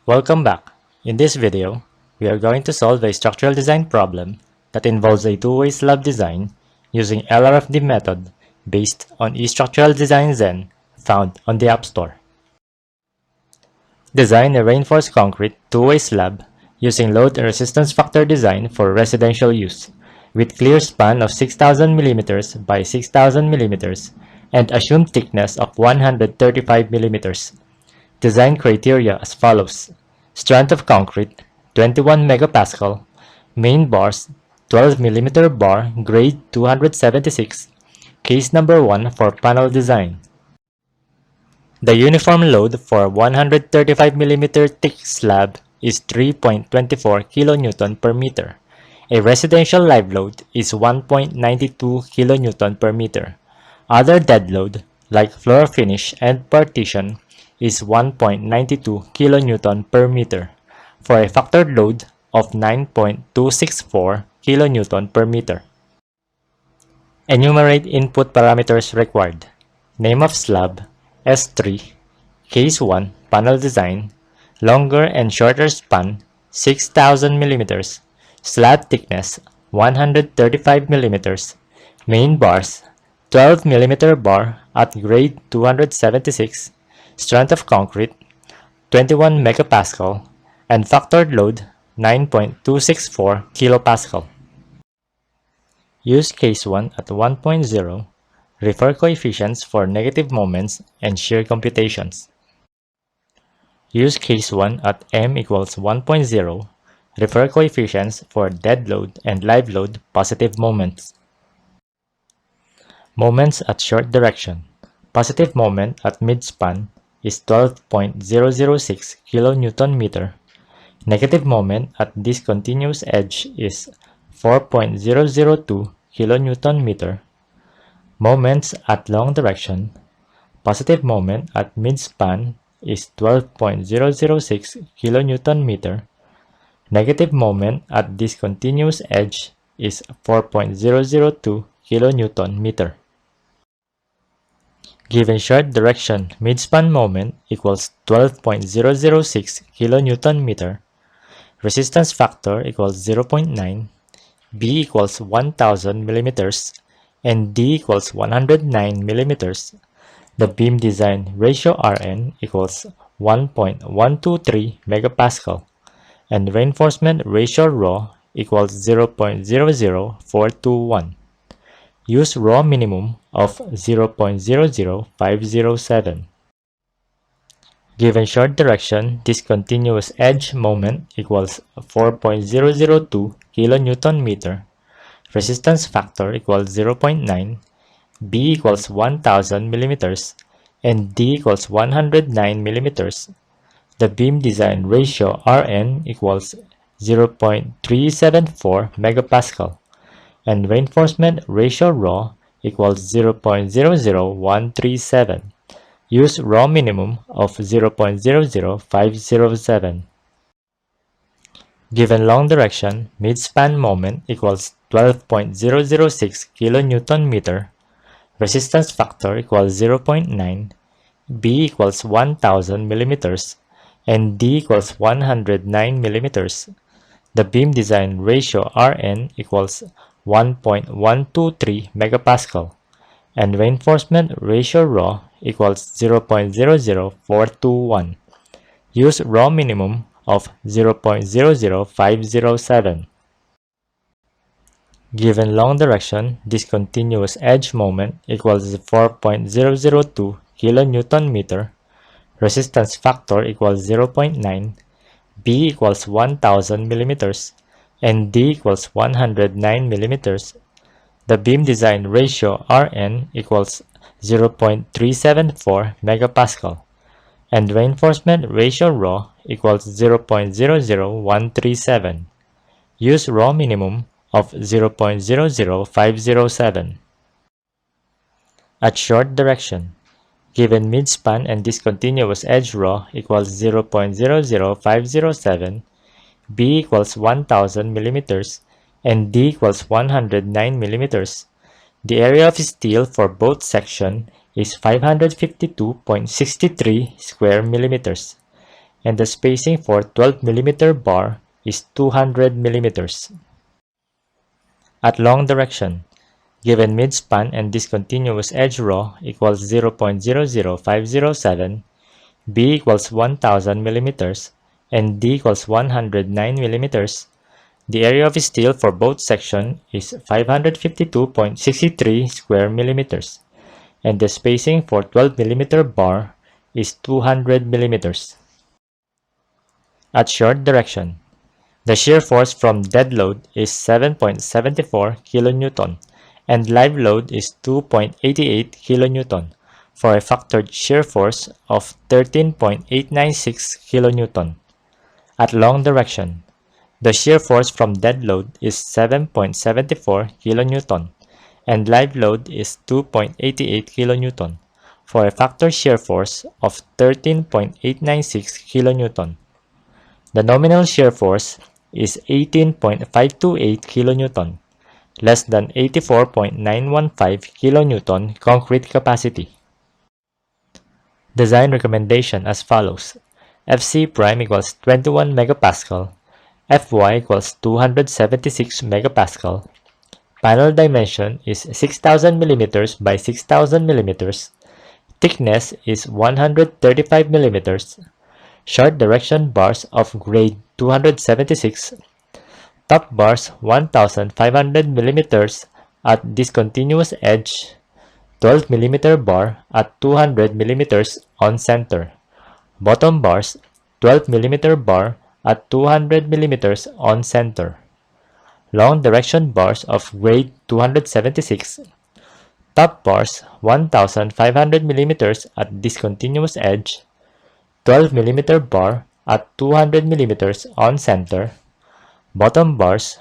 Welcome back. In this video, we are going to solve a structural design problem that involves a two-way slab design using LRFD method based on eStructural Design Zen found on the App Store. Design a reinforced concrete two-way slab using load and resistance factor design for residential use with clear span of 6000 mm by 6000 mm and assumed thickness of 135 mm. Design criteria as follows: strength of concrete 21 megapascal, main bars 12 mm bar grade 276, case number 1 for panel design. The uniform load for 135 mm thick slab is 3.24 kN per meter. A residential live load is 1.92 kN per meter. Other dead load, like floor finish and partition, is 1.92 kN per meter, for a factored load of 9.264 kN per meter. Enumerate input parameters required. Name of slab, S3, Case 1, panel design, longer and shorter span, 6000 mm, slab thickness, 135 mm, main bars, 12 mm bar at grade 276, strength of concrete, 21 megapascal, and factored load, 9.264 kilopascal. Use case 1 at 1.0, refer coefficients for negative moments and shear computations. Use case 1 at m equals 1.0, refer coefficients for dead load and live load positive moments. Moments at short direction. Positive moment at midspan is 12.006 kN-meter. Negative moment at discontinuous edge is 4.002 kN-meter. Moments at long direction. Positive moment at midspan is 12.006 kN-meter. Negative moment at discontinuous edge is 4.002 kN-meter. Given short direction midspan moment equals 12.006 kN-meter, resistance factor equals 0.9, B equals 1000 mm, and D equals 109 mm, the beam design ratio Rn equals 1.123 megapascal, and reinforcement ratio Rho equals 0.00421. Use Rho minimum of 0.00507. Given short direction discontinuous edge moment equals 4.002 kN-meter, resistance factor equals 0.9, B equals 1000 mm, and D equals 109 mm, the beam design ratio Rn equals 0.374 megapascal, and reinforcement ratio Rho equals 0.00137. Use Rho minimum of 0.00507. Given long direction, midspan moment equals 12.006 kN-meter, resistance factor equals 0.9, B equals 1000 mm, and D equals 109 mm, the beam design ratio Rn equals 1.123 megapascal, and reinforcement ratio Rho equals 0.00421. Use Rho minimum of 0.00507. Given long direction discontinuous edge moment equals 4.002 kN-meter, resistance factor equals 0.9, B equals 1000 mm, and D equals 109 mm, the beam design ratio Rn equals 0.374 megapascal, and reinforcement ratio Rho equals 0.00137. Use Rho minimum of 0.00507. At short direction, given midspan and discontinuous edge Rho equals 0.00507, B equals 1000 mm, and D equals 109 mm, the area of steel for both sections is 552.63 square millimeters. and the spacing for 12mm bar is 200mm. At long direction, given midspan and discontinuous edge raw equals 0.00507, B equals 1000mm, and D equals 109mm, the area of steel for both sections is 552.63 square millimeters, and the spacing for 12mm bar is 200mm. At short direction, the shear force from dead load is 7.74 kN and live load is 2.88 kN for a factored shear force of 13.896 kN. At long direction, the shear force from dead load is 7.74 kN and live load is 2.88 kN for a factor shear force of 13.896 kN. The nominal shear force is 18.528 kN, less than 84.915 kN concrete capacity. Design recommendation as follows. Fc prime equals 21 megapascal, Fy equals 276 megapascal. Panel dimension is 6000 mm by 6000 mm. Thickness is 135 mm. Short direction bars of grade 276. Top bars 1500 mm at discontinuous edge. 12 mm bar at 200 mm on center. Bottom bars 12 mm bar at 200 mm on center. Long direction bars of grade 276. Top bars 1500 mm at discontinuous edge. 12 mm bar at 200 mm on center. Bottom bars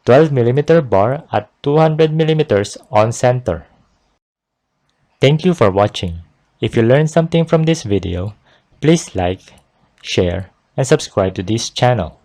12 mm bar at 200 mm on center. Thank you for watching. If you learned something from this video, please like, share, and subscribe to this channel.